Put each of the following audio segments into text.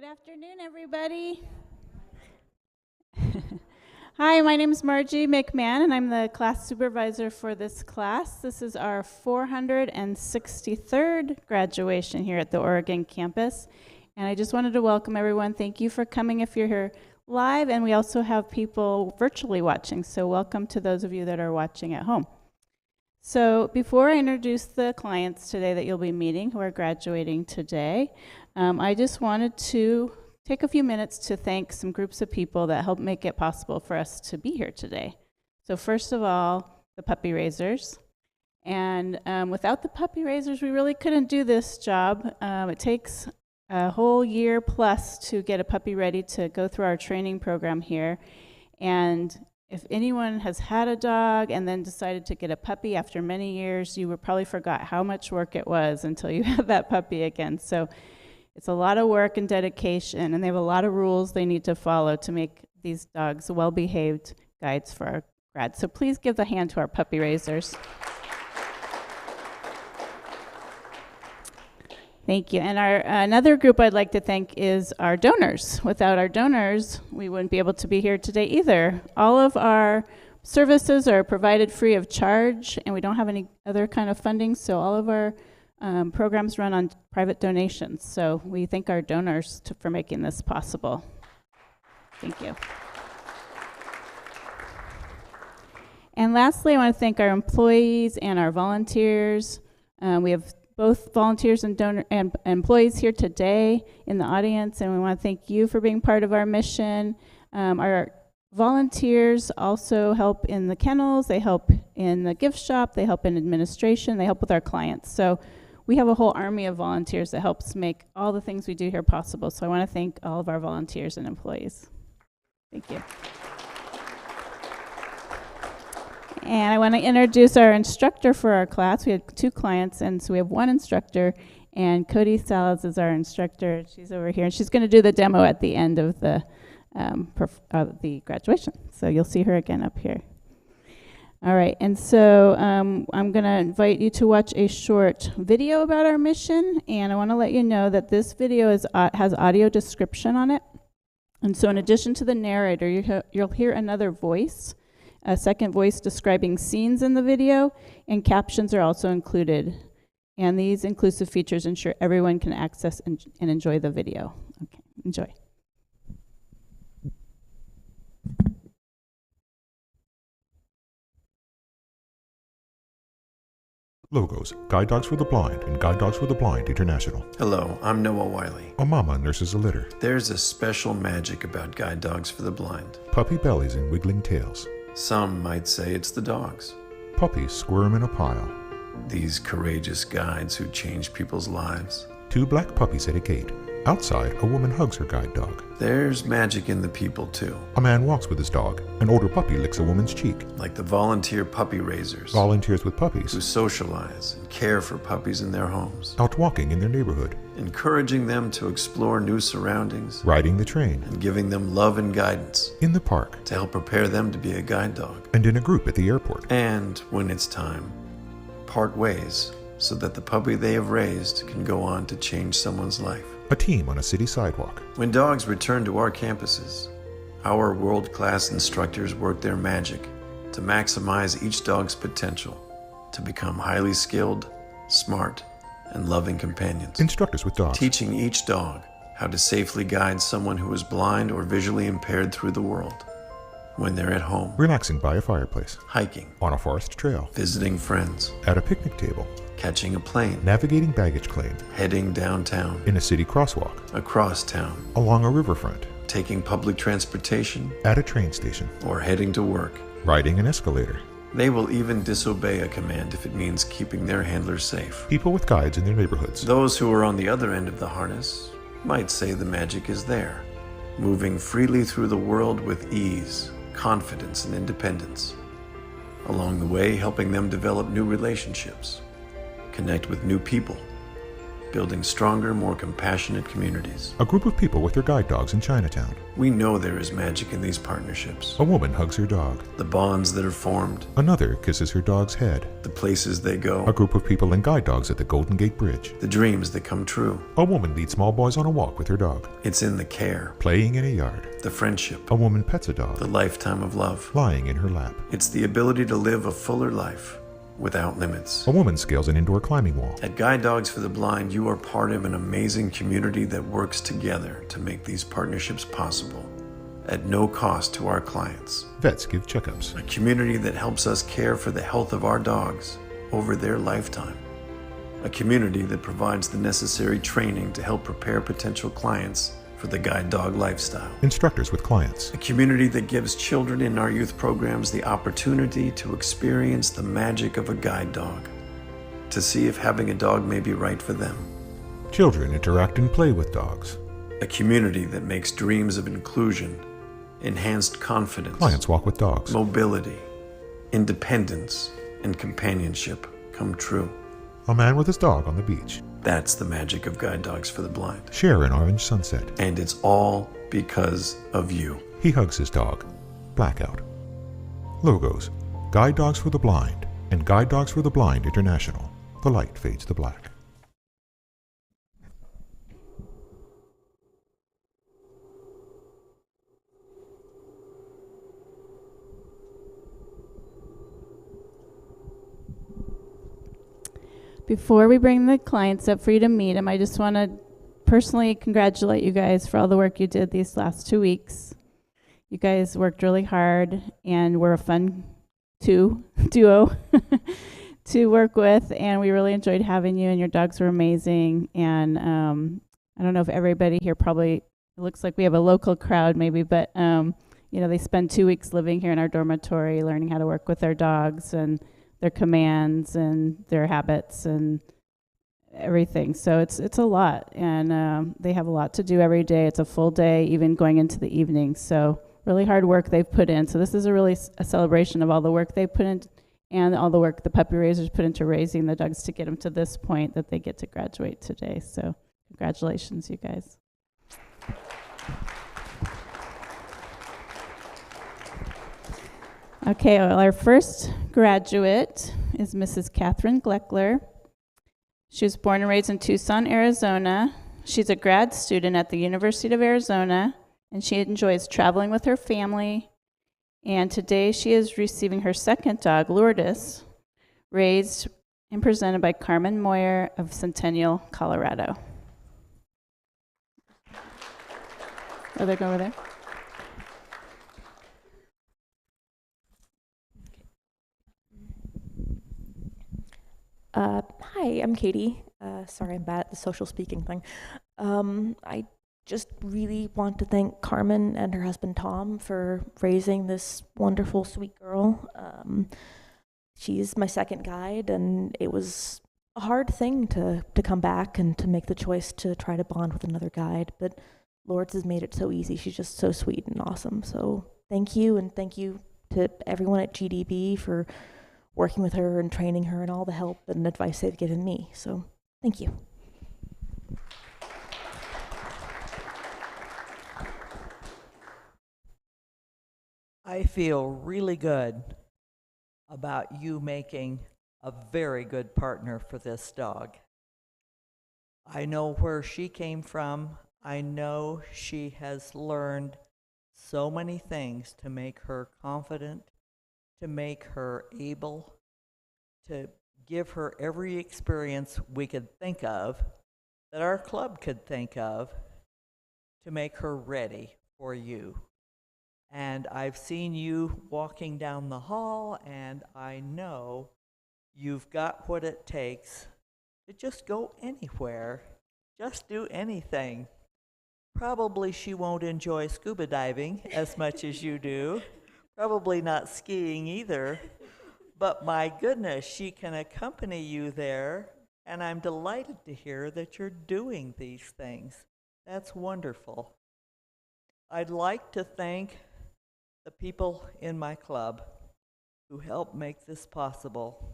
Good afternoon, everybody. Hi, my name is Margie McMahon, and I'm the class supervisor for this class. This is our 463rd graduation here at the Oregon campus. And I just wanted to welcome everyone. Thank you for coming if you're here live, and we also have people virtually watching, so welcome to those of you that are watching at home. So before I introduce the clients today that you'll be meeting who are graduating today, I just wanted to take a few minutes to thank some groups of people that helped make it possible for us to be here today. So first of all, the puppy raisers. And without the puppy raisers, we really couldn't do this job. It takes a whole year plus to get a puppy ready to go through our training program here. And if anyone has had a dog and then decided to get a puppy after many years, you probably forgot how much work it was until you had that puppy again. So it's a lot of work and dedication, and they have a lot of rules they need to follow to make these dogs well-behaved guides for our grads. So please give a hand to our puppy raisers. Thank you. And our another group I'd like to thank is our donors. Without our donors, we wouldn't be able to be here today either. All of our services are provided free of charge, and we don't have any other kind of funding, so all of our programs run on private donations. So we thank our donors for making this possible. Thank you. And lastly, I want to thank our employees and our volunteers. We have both volunteers and employees here today in the audience, and we want to thank you for being part of our mission. Our volunteers also help in the kennels, they help in the gift shop, they help in administration, they help with our clients. So we have a whole army of volunteers that helps make all the things we do here possible. So I want to thank all of our volunteers and employees. Thank you. And I want to introduce our instructor for our class. We had two clients, and so we have one instructor, and Cody Salas is our instructor. She's over here, and she's going to do the demo at the end of the graduation. So you'll see her again up here. All right, and so I'm going to invite you to watch a short video about our mission, and I want to let you know that this video has audio description on it. And so in addition to the narrator, you'll hear another voice, a second voice describing scenes in the video, and captions are also included. And these inclusive features ensure everyone can access and enjoy the video. Okay, enjoy. Logos, Guide Dogs for the Blind and Guide Dogs for the Blind International. Hello, I'm Noah Wiley. A mama nurses a litter. There's a special magic about Guide Dogs for the Blind. Puppy bellies and wiggling tails. Some might say it's the dogs. Puppies squirm in a pile. These courageous guides who change people's lives. Two black puppies at a gate. Outside, a woman hugs her guide dog. There's magic in the people, too. A man walks with his dog. An older puppy licks a woman's cheek. Like the volunteer puppy raisers. Volunteers with puppies. Who socialize and care for puppies in their homes. Out walking in their neighborhood. Encouraging them to explore new surroundings. Riding the train. And giving them love and guidance. In the park. To help prepare them to be a guide dog. And in a group at the airport. And, when it's time, part ways so that the puppy they have raised can go on to change someone's life. A team on a city sidewalk. When dogs return to our campuses, our world-class instructors work their magic to maximize each dog's potential to become highly skilled, smart, and loving companions. Instructors with dogs. Teaching each dog how to safely guide someone who is blind or visually impaired through the world when they're at home. Relaxing by a fireplace. Hiking. On a forest trail. Visiting friends. At a picnic table. Catching a plane. Navigating baggage claim. Heading downtown. In a city crosswalk. Across town. Along a riverfront. Taking public transportation. At a train station. Or heading to work. Riding an escalator. They will even disobey a command if it means keeping their handlers safe. People with guides in their neighborhoods. Those who are on the other end of the harness might say the magic is there, moving freely through the world with ease, confidence, and independence. Along the way, helping them develop new relationships, connect with new people, building stronger, more compassionate communities. A group of people with their guide dogs in Chinatown. We know there is magic in these partnerships. A woman hugs her dog. The bonds that are formed, Another kisses her dog's head. the places they go, A group of people and guide dogs at the Golden Gate Bridge. the dreams that come true. A woman leads small boys on a walk with her dog. It's in the care, Playing in a yard. the friendship, A woman pets a dog. the lifetime of love. Lying in her lap. It's the ability to live a fuller life without limits. A woman scales an indoor climbing wall. At Guide Dogs for the Blind, you are part of an amazing community that works together to make these partnerships possible at no cost to our clients. Vets give checkups. A community that helps us care for the health of our dogs over their lifetime. A community that provides the necessary training to help prepare potential clients for the guide dog lifestyle. Instructors with clients. A community that gives children in our youth programs the opportunity to experience the magic of a guide dog, to see if having a dog may be right for them. Children interact and play with dogs. A community that makes dreams of inclusion, enhanced confidence, Clients walk with dogs. mobility, independence, and companionship come true. A man with his dog on the beach. That's the magic of Guide Dogs for the Blind. Share an orange sunset. And it's all because of you. He hugs his dog. Blackout. Logos. Guide Dogs for the Blind and Guide Dogs for the Blind International. The light fades to black. Before we bring the clients up for you to meet them, I just want to personally congratulate you guys for all the work you did these last 2 weeks. You guys worked really hard and were a fun duo to work with, and we really enjoyed having you, and your dogs were amazing. And I don't know if everybody here, probably it looks like we have a local crowd maybe, but they spend 2 weeks living here in our dormitory, learning how to work with their dogs and their commands and their habits and everything. So it's a lot, and they have a lot to do every day. It's a full day, even going into the evening. So really hard work they've put in. So this is a celebration of all the work they put in and all the work the puppy raisers put into raising the dogs to get them to this point that they get to graduate today. So congratulations, you guys. Okay, well, our first graduate is Mrs. Catherine Gleckler. She was born and raised in Tucson, Arizona. She's a grad student at the University of Arizona, and she enjoys traveling with her family. And today she is receiving her second dog, Lourdes, raised and presented by Carmen Moyer of Centennial, Colorado. Oh, they go over there. Hi, I'm Katie. Sorry, I'm bad at the social speaking thing. I just really want to thank Carmen and her husband Tom for raising this wonderful, sweet girl. She's my second guide, and it was a hard thing to come back and to make the choice to try to bond with another guide, but Lourdes has made it so easy. She's just so sweet and awesome. So thank you, and thank you to everyone at GDB for working with her and training her and all the help and advice they've given me. So thank you. I feel really good about you making a very good partner for this dog. I know where she came from. I know she has learned so many things to make her confident, to make her able, to give her every experience we could think of, that our club could think of, to make her ready for you. And I've seen you walking down the hall, and I know you've got what it takes to just go anywhere, just do anything. Probably she won't enjoy scuba diving as much as you do. Probably not skiing either, but my goodness, she can accompany you there, and I'm delighted to hear that you're doing these things. That's wonderful. I'd like to thank the people in my club who helped make this possible,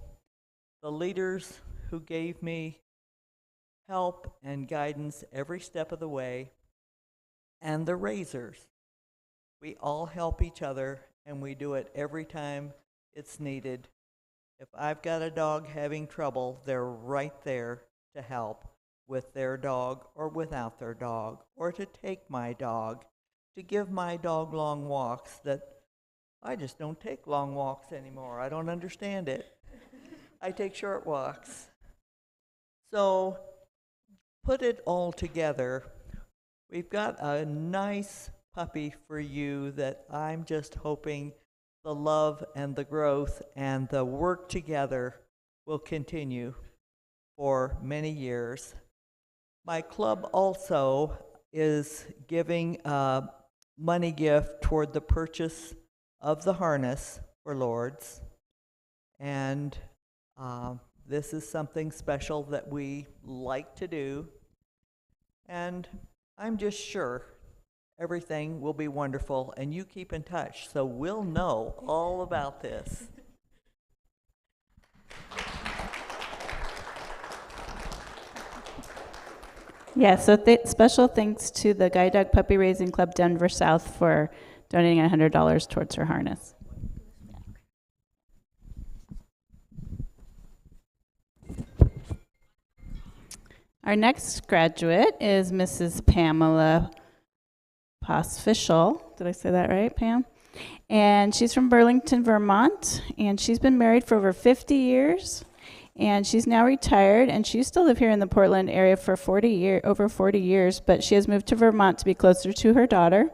the leaders who gave me help and guidance every step of the way, and the raisers. We all help each other, and we do it every time it's needed. If I've got a dog having trouble, they're right there to help with their dog or without their dog, or to take my dog, to give my dog long walks that I just don't take long walks anymore. I don't understand it. I take short walks. So put it all together. We've got a nice puppy for you that I'm just hoping the love and the growth and the work together will continue for many years. My club also is giving a money gift toward the purchase of the harness for Lords. And this is something special that we like to do. And I'm just sure everything will be wonderful, and you keep in touch, so we'll know all about this. Yeah, so special thanks to the Guide Dog Puppy Raising Club Denver South for donating $100 towards her harness. Our next graduate is Mrs. Pamela Posfischel. Did I say that right, Pam? And she's from Burlington, Vermont, and she's been married for over 50 years. And she's now retired, and she used to live here in the Portland area for over 40 years, but she has moved to Vermont to be closer to her daughter.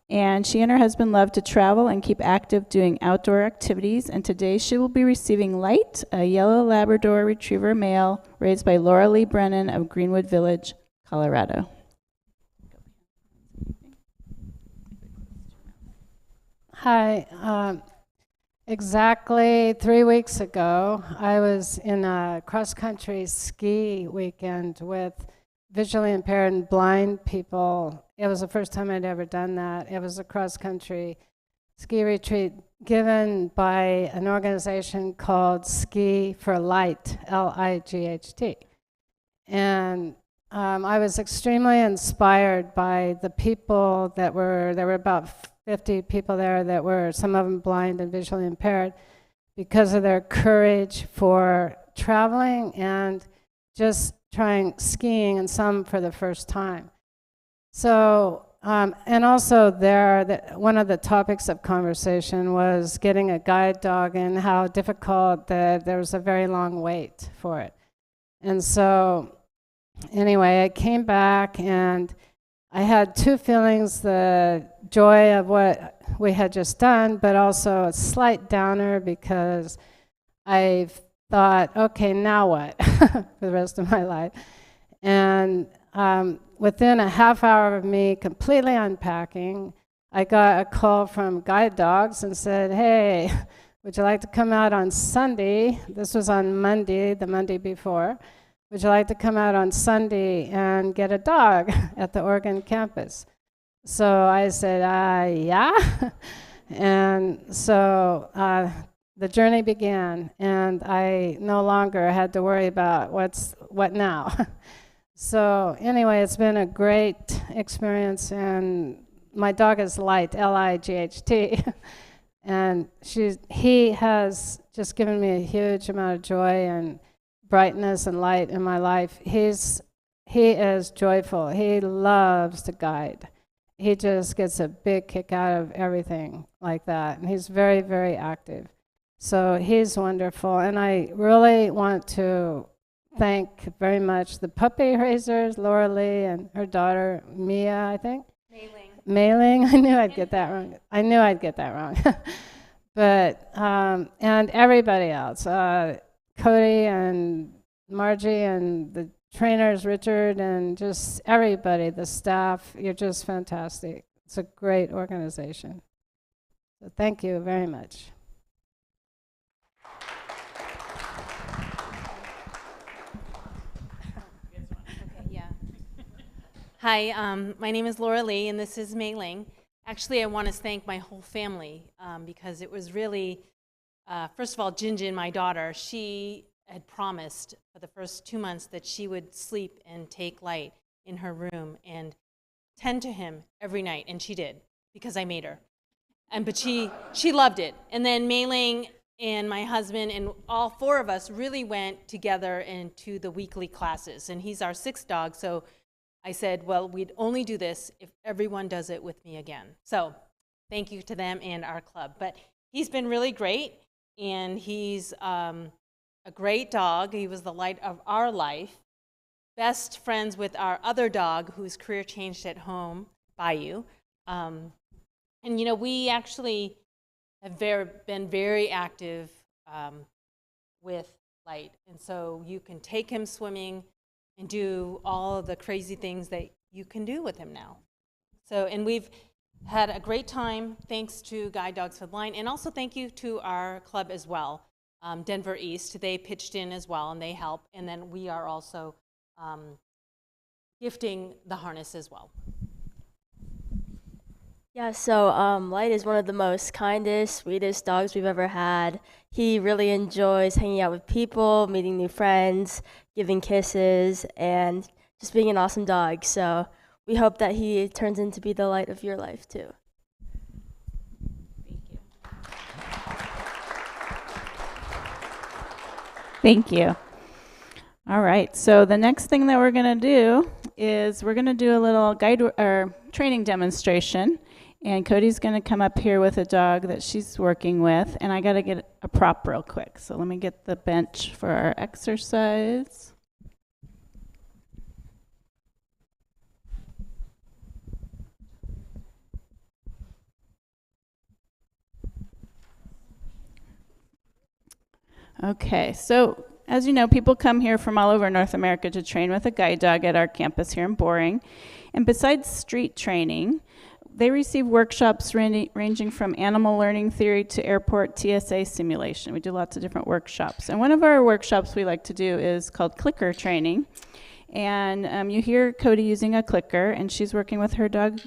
And she and her husband love to travel and keep active doing outdoor activities, and today she will be receiving Light, a yellow Labrador Retriever male raised by Laura Lee Brennan of Greenwood Village, Colorado. Hi. Exactly 3 weeks ago, I was in a cross-country ski weekend with visually impaired and blind people. It was the first time I'd ever done that. It was a cross-country ski retreat given by an organization called Ski for Light, L-I-G-H-T. And I was extremely inspired by the people there were about 50 people there that were, some of them blind and visually impaired, because of their courage for traveling and just trying skiing, and some for the first time. So, and also one of the topics of conversation was getting a guide dog and how difficult there was a very long wait for it. And so, anyway, I came back and I had two feelings: the joy of what we had just done, but also a slight downer because I thought, okay, now what for the rest of my life? And within a half hour of me completely unpacking, I got a call from Guide Dogs and said, hey, would you like to come out on Sunday? This was on Monday, the Monday before. Would you like to come out on Sunday and get a dog at the Oregon campus? So I said, yeah. And so the journey began, and I no longer had to worry about what now. So anyway, it's been a great experience, and my dog is Light, L-I-G-H-T. And he has just given me a huge amount of joy and brightness and light in my life. He is joyful. He loves to guide. He just gets a big kick out of everything like that. And he's very, very active. So he's wonderful. And I really want to thank very much the puppy raisers, Laura Lee and her daughter, Mia, I think. Mailing. I knew I'd get that wrong. But, and everybody else. Cody and Margie and the trainers, Richard, and just everybody, the staff, you're just fantastic. It's a great organization. So thank you very much. Hi, my name is Laura Lee, and this is Mei Ling. Actually, I want to thank my whole family because it was really, first of all, Jinjin, my daughter, she had promised for the first 2 months that she would sleep and take Light in her room and tend to him every night, and she did, because I made her. But she loved it. And then Mei Ling and my husband and all four of us really went together into the weekly classes. And he's our sixth dog, so I said, well, we'd only do this if everyone does it with me again. So thank you to them and our club. But he's been really great, and he's a great dog. He was the light of our life. Best friends with our other dog, whose career changed at home, Bayou. And, you know, we actually have been very active with Light. And so you can take him swimming and do all of the crazy things that you can do with him now. So, and we've had a great time thanks to Guide Dogs for the Blind, and also thank you to our club as well, Denver East. They pitched in as well, and they help. And then we are also gifting the harness as well. Yeah, so Light is one of the most kindest, sweetest dogs we've ever had. He really enjoys hanging out with people, meeting new friends, giving kisses, and just being an awesome dog. So we hope that he turns into be the light of your life too. Thank you. Thank you. All right, so the next thing that we're going to do is we're going to do a little guide or training demonstration. And Cody's going to come up here with a dog that she's working with, and I got to get a prop real quick. So let me get the bench for our exercise. Okay, so as you know, people come here from all over North America to train with a guide dog at our campus here in Boring. And besides street training, they receive workshops ranging from animal learning theory to airport TSA simulation. We do lots of different workshops. And one of our workshops we like to do is called clicker training. And you hear Cody using a clicker, and she's working with her dog,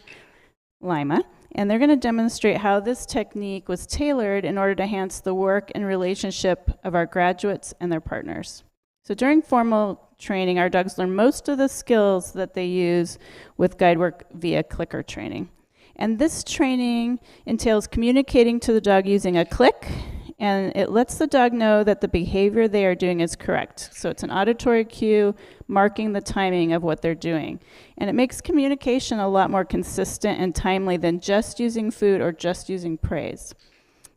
Lima. And they're going to demonstrate how this technique was tailored in order to enhance the work and relationship of our graduates and their partners. So during formal training, our dogs learn most of the skills that they use with guide work via clicker training. And this training entails communicating to the dog using a click, and it lets the dog know that the behavior they are doing is correct. So it's an auditory cue marking the timing of what they're doing. And it makes communication a lot more consistent and timely than just using food or just using praise.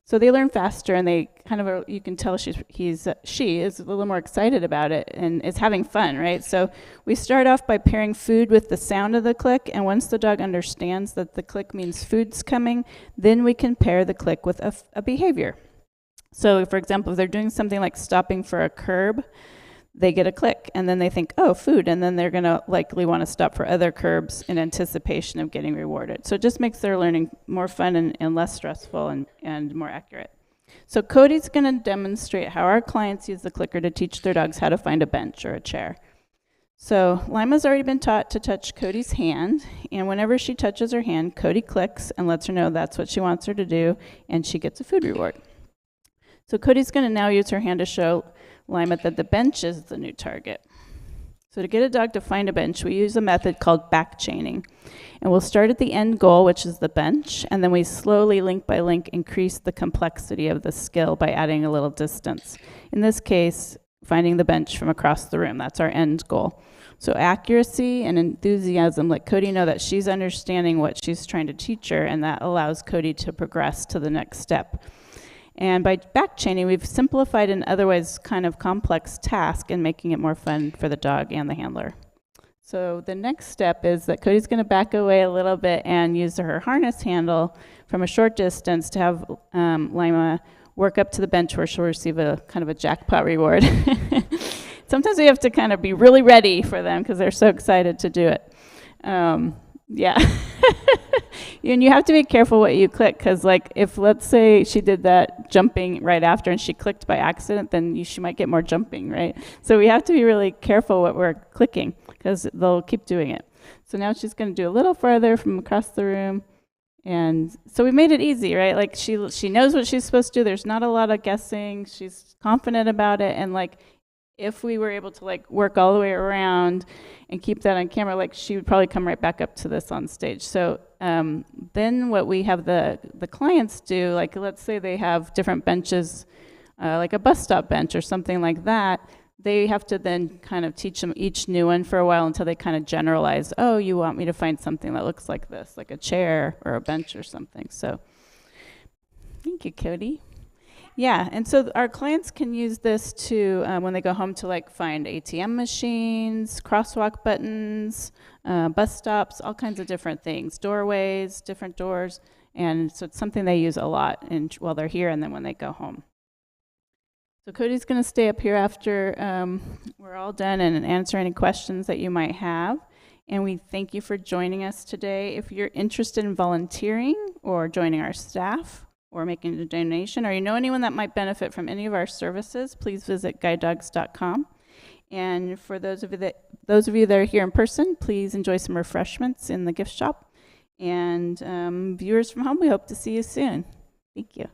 So they learn faster, and they kind of you can tell she is a little more excited about it and is having fun, right? So we start off by pairing food with the sound of the click, and once the dog understands that the click means food's coming, then we can pair the click with a behavior. So for example, if they're doing something like stopping for a curb, they get a click, and then they think, oh, food, and then they're going to likely want to stop for other curbs in anticipation of getting rewarded. So it just makes their learning more fun and less stressful and more accurate. So Cody's going to demonstrate how our clients use the clicker to teach their dogs how to find a bench or a chair. So Lima's already been taught to touch Cody's hand, and whenever she touches her hand, Cody clicks and lets her know that's what she wants her to do, and she gets a food reward. So Cody's going to now use her hand to show Lima that the bench is the new target. So to get a dog to find a bench, we use a method called back chaining. And we'll start at the end goal, which is the bench, and then we slowly, link by link, increase the complexity of the skill by adding a little distance. In this case, finding the bench from across the room. That's our end goal. So accuracy and enthusiasm let Cody know that she's understanding what she's trying to teach her, and that allows Cody to progress to the next step. And by back chaining, we've simplified an otherwise kind of complex task and making it more fun for the dog and the handler. So the next step is that Cody's going to back away a little bit and use her harness handle from a short distance to have Lima work up to the bench where she'll receive a kind of a jackpot reward. Sometimes we have to kind of be really ready for them because they're so excited to do it. Yeah. And you have to be careful what you click, because like if let's say she did that jumping right after and she clicked by accident, then she might get more jumping, right? So we have to be really careful what we're clicking because they'll keep doing it. So now she's going to do a little farther from across the room. And so we made it easy, right? Like she knows what she's supposed to do. There's not a lot of guessing. She's confident about it. And like if we were able to like work all the way around and keep that on camera, like she would probably come right back up to this on stage. So then what we have the clients do, like let's say they have different benches, like a bus stop bench or something like that, they have to then kind of teach them each new one for a while until they kind of generalize, oh, you want me to find something that looks like this, like a chair or a bench or something. So thank you, Cody. Yeah, and so our clients can use this to, when they go home, to like find ATM machines, crosswalk buttons, bus stops, all kinds of different things, doorways, different doors, and so it's something they use a lot while they're here and then when they go home. So Cody's going to stay up here after we're all done and answer any questions that you might have. And we thank you for joining us today. If you're interested in volunteering or joining our staff, or making a donation, or you know anyone that might benefit from any of our services, please visit guidedogs.com. And for those of you that are here in person, please enjoy some refreshments in the gift shop. And viewers from home, we hope to see you soon. Thank you.